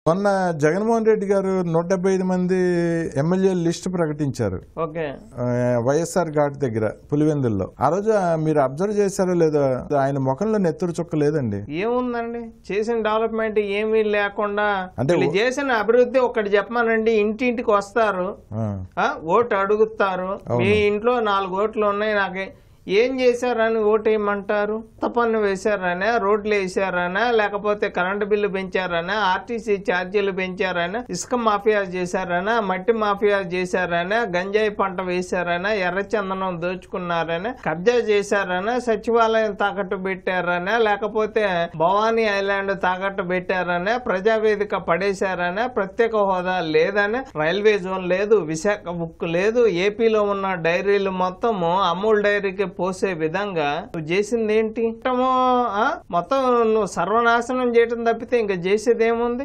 మొన్న జగన్మోహన్ రెడ్డి గారు 175 మంది ఎమ్మెల్యేల లిస్టు ప్రకటించారు. వైఎస్ఆర్ ఘాట్ దగ్గర పులివెందుల్లో. ఆ రోజు మీరు అబ్జర్వ్ చేశారో లేదో, ఆయన ముఖంలో నెత్తురు చుక్క లేదండి. ఏముందండి, చేసిన డెవలప్మెంట్ ఏమీ లేకుండా అంటే చేసిన అభివృద్ధి ఒకటి చెప్పమానండి. ఇంటింటికి వస్తారు, ఓటు అడుగుతారు. మీ ఇంట్లో 4 ఓట్లు ఉన్నాయి, నాకు ఏం చేశారని ఓటు వేయమంటారు? పన్ను వేశారనా, రోడ్లు వేసారనా, లేకపోతే కరెంటు బిల్లు పెంచారనా, ఆర్టీసీ ఛార్జీలు పెంచారనా, ఇసుక మాఫియా చేశారనా, మట్టి మాఫియా చేశారనా, గంజాయి పంట వేశారనా, ఎర్రచందనం దోచుకున్నారనా, కబ్జా చేశారనా, సచివాలయం తాకట్టు పెట్టారనా, లేకపోతే భవానీ ఐలాండ్ తాకట్టు పెట్టారనా, ప్రజావేదిక పడేశారనా, ప్రత్యేక హోదా లేదనా, రైల్వే జోన్ లేదు, విశాఖ బుక్ లేదు, ఏపీలో ఉన్న డైరీలు మొత్తము అమూల్ డైరీకి పోసే విధంగా నువ్వు చేసింది ఏంటి? మొత్తం నువ్వు సర్వనాశనం చేయటం తప్పితే ఇంకా చేసేది ఏముంది?